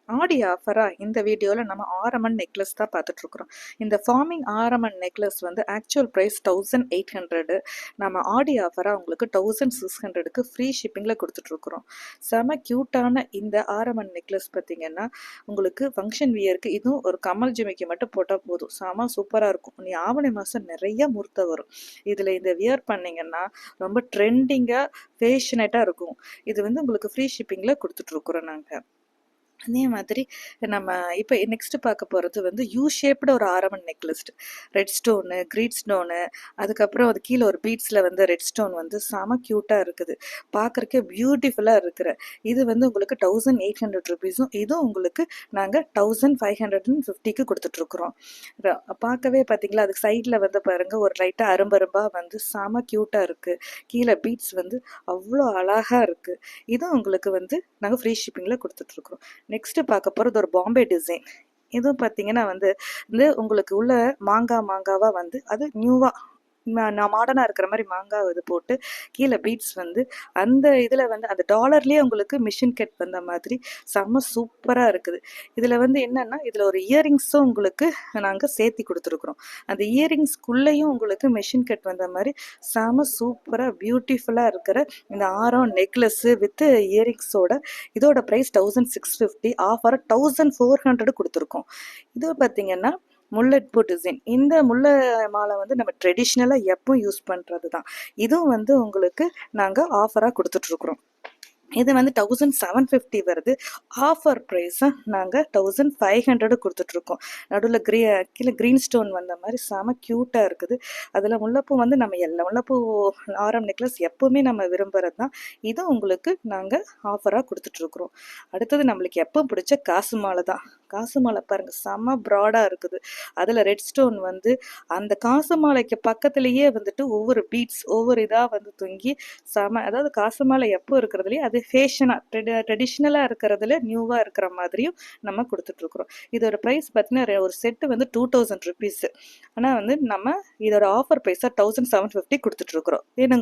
ஆடி ஆஃபரா இந்த வீடியோவில் நம்ம ஆரமன் நெக்லஸ் தான் பார்த்துட்ருக்குறோம். இந்த ஃபார்மிங் ஆரமன் நெக்லஸ் வந்து ஆக்சுவல் ப்ரைஸ் 1800. நம்ம ஆடி ஆஃபராக உங்களுக்கு 1600க்கு ஃப்ரீ ஷிப்பிங்கில் கொடுத்துட்ருக்குறோம். செம க்யூட்டான இந்த ஆரமன் நெக்லஸ் பார்த்தீங்கன்னா உங்களுக்கு ஃபங்க்ஷன் வியருக்கு இதுவும் ஒரு கமல் ஜிமிக்கு மட்டும் போட்டால் போதும், செம சூப்பராக இருக்கும். நீ ஆவணி மாதம் நிறைய முகூர்த்தம் வரும். இதில் இந்த வியர் பண்ணிங்கன்னா ரொம்ப ட்ரெண்டிங்காக ஃபேஷனேட்டாக இருக்கும். இது வந்து உங்களுக்கு ஃப்ரீ ஷிப்பிங்கில் கொடுத்துட்ருக்குறோம் நாங்கள். அதே மாதிரி நம்ம இப்போ நெக்ஸ்ட் பார்க்க போகிறது வந்து யூ ஷேப்டு ஒரு ஆரமன் நெக்லஸ். ரெட் ஸ்டோனு, க்ரீட் ஸ்டோனு, அதுக்கப்புறம் அது கீழே ஒரு பீட்ஸில் வந்து ரெட் ஸ்டோன் வந்து செம க்யூட்டாக இருக்குது. பார்க்குறக்கே பியூட்டிஃபுல்லாக இருக்கிற இது வந்து உங்களுக்கு 1800 ருபீஸும், இதுவும் உங்களுக்கு நாங்கள் 1550க்கு கொடுத்துட்ருக்குறோம். பார்க்கவே பார்த்தீங்களா, அதுக்கு சைடில் வந்து பாருங்கள் ஒரு லைட்டாக அரும்பரும்பாக வந்து செம க்யூட்டாக இருக்குது. கீழே பீட்ஸ் வந்து அவ்வளோ அழகாக இருக்குது. இதுவும் உங்களுக்கு வந்து நாங்கள் ஃப்ரீ ஷிப்பிங்கில் கொடுத்துட்ருக்குறோம். நெக்ஸ்ட் பார்க்க போகிறது ஒரு பாம்பே டிசைன். இதுவும் பார்த்தீங்கன்னா வந்து உங்களுக்கு உள்ள மாங்காவாக வந்து அது நியூவாக நான் மாடர்னாக இருக்கிற மாதிரி மாங்காய் இது போட்டு கீழே பீட்ஸ் வந்து அந்த இதில் வந்து அந்த டாலர்லேயே உங்களுக்கு மிஷின் கட் வந்த மாதிரி செம்ம சூப்பராக இருக்குது. இதில் வந்து என்னென்னா இதில் ஒரு இயரிங்ஸும் உங்களுக்கு நாங்கள் சேர்த்தி கொடுத்துருக்குறோம். அந்த இயரிங்ஸ்குள்ளேயும் உங்களுக்கு மிஷின் கட் வந்த மாதிரி செம்ம சூப்பராக பியூட்டிஃபுல்லாக இருக்கிற இந்த ஆரம் நெக்லஸ்ஸு வித் இயரிங்ஸோட இதோட ப்ரைஸ் 1650, ஆஃபர் 1400 கொடுத்துருக்கோம். இது பார்த்தீங்கன்னா முல்லட் பூ டிசைன். இந்த முல்லை மாலை வந்து நம்ம ட்ரெடிஷ்னலாக எப்பவும் யூஸ் பண்ணுறது தான். இதுவும் வந்து உங்களுக்கு நாங்கள் ஆஃபராக கொடுத்துட்ருக்குறோம். இது வந்து 1750 வருது. ஆஃபர் ப்ரைஸை நாங்கள் 1500 கொடுத்துட்ருக்கோம். நடுவில் கீழே க்ரீன் ஸ்டோன் வந்த மாதிரி செம க்யூட்டாக இருக்குது. அதில் முல்லைப்பூ வந்து நம்ம எல்லா முல்லைப்பூ ஆரம் நெக்லஸ் எப்போவுமே நம்ம விரும்புகிறது தான். இதுவும் உங்களுக்கு நாங்கள் ஆஃபராக கொடுத்துட்ருக்குறோம். அடுத்தது நம்மளுக்கு எப்போ பிடிச்ச காசு மாலை தான். காசு மாலை பாருங்கள் செம ப்ராடாக இருக்குது. அதில் ரெட் ஸ்டோன் வந்து அந்த காசு மாலைக்கு பக்கத்துலேயே வந்துட்டு ஒவ்வொரு பீட்ஸ் ஒவ்வொரு இதாக வந்து தொங்கி செம, அதாவது காசு மாலை எப்போ இருக்கிறதுலையே அது ஃபேஷனாக ட்ரெடிஷ்னலாக இருக்கிறதுல நியூவாக இருக்கிற மாதிரியும் நம்ம கொடுத்துட்ருக்குறோம். இதோட ப்ரைஸ் பார்த்தீங்கன்னா ஒரு செட்டு வந்து 2000 ருபீஸு. ஆனால் வந்து நம்ம இதோட ஆஃபர் ப்ரைஸாக 1750 கொடுத்துட்ருக்குறோம். வேணுங்க